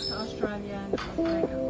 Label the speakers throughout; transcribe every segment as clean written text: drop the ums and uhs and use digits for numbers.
Speaker 1: sa Australia, nakapag-try ako.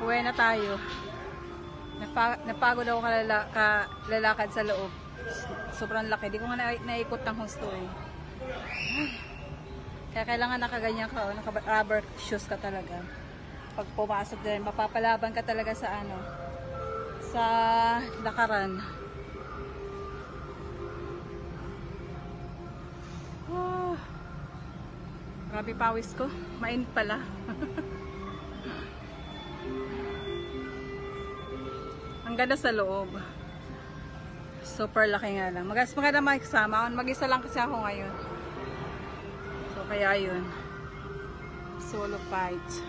Speaker 2: Uwi na tayo. Napagod ako kalalakad sa loob. Sobrang laki. Di ko nga naikot ng husto eh. Kaya kailangan nakaganyan ka, naka-rubber shoes ka talaga. Pag pumasok din, mapapalaban ka talaga sa ano, sa lakaran. Oh, grabe pawis ko. Mainit pala. Ang ganda sa loob. Super laki nga lang. Maganda makikasama. Mag-isa lang kasi ako ngayon. So kaya yun. Solo fight.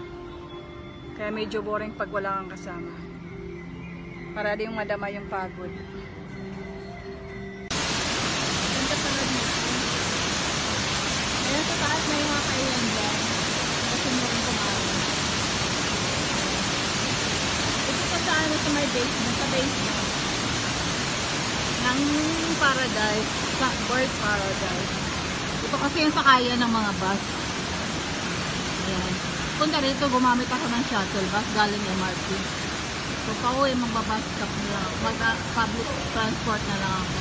Speaker 2: Kaya medyo boring pag wala kang kasama. Para di yung madama yung pagod. Ganda pala dito. Ayan sa taas na yung mga kailan dyan. Kasi mo rin kumain. Ito pa sa ano sa may basement. Sa basement. Ng paradise. Sa bird paradise. Ito kasi yung sakayan ng mga bus. Ayan. Punta rito, gumamit ako ng shuttle bus galing MRT. So, pauwi, magbabus stop na lang. Mag-public transport na lang ako.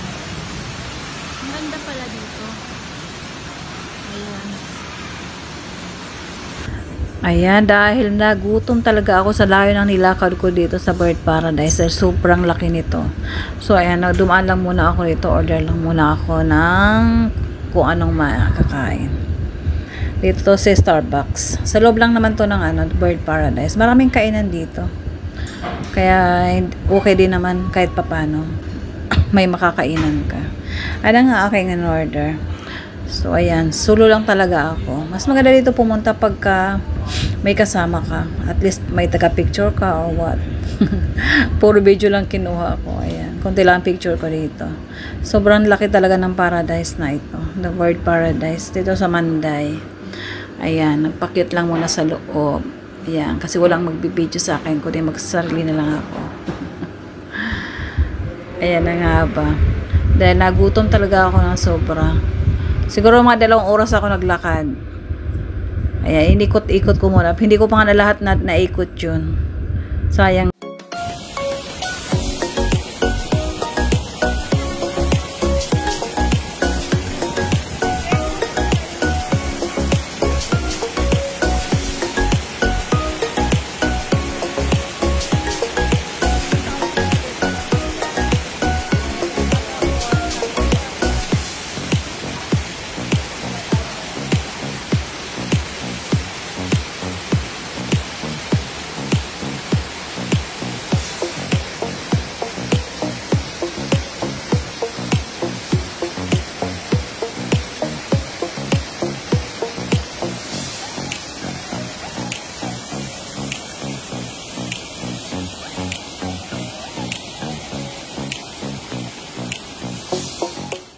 Speaker 2: Ang ganda pala dito. Ayan.
Speaker 3: Ayan, dahil nagutom talaga ako sa layo ng nilakad ko dito sa Bird Paradise. Sobrang laki nito. So, ayan, dumaan lang muna ako dito. Order lang muna ako ng kung anong makakain. Dito to sa Starbucks. Sa loob lang naman to ng ano, Bird Paradise. Maraming kainan dito. Kaya, okay din naman kahit papano. May makakainan ka. Ano nga aking in-order? So, ayan. Solo lang talaga ako. Mas maganda dito pumunta pagka may kasama ka. At least may taga-picture ka or what. Puro video lang kinuha ko. Ayan. Kunti lang picture ko dito. Sobrang laki talaga ng paradise na ito. The Bird Paradise. Dito sa Manday. Ayan. Nagpakit lang muna sa loob. Ayan. Kasi walang magbibideo sa akin. Kundi magsarili na lang ako. Ayan na nga ba. Dahil nagutom talaga ako ng sobra. Siguro mga 2 oras ako naglakad. Ayan, inikot-ikot ko muna. Hindi ko pa nga na lahat na naikot yun. Sayang.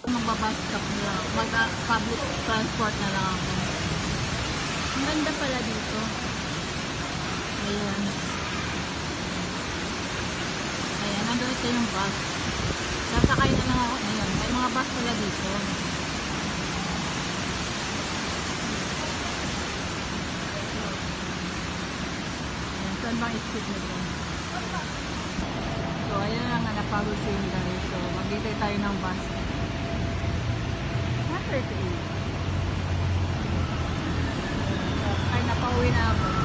Speaker 2: Magbabus stop na lang. Mag-public transport na lang ako. Ang ganda pala dito. Ayan. Ayan, nandun ito yung bus. Sasakay na lang ako ngayon. May mga bus pala dito. Ayan, saan bang exit nito? So, ayan lang nga napagod si Inday. So, maghintay tayo ng bus. 1:38. Ay, napauwi na ako.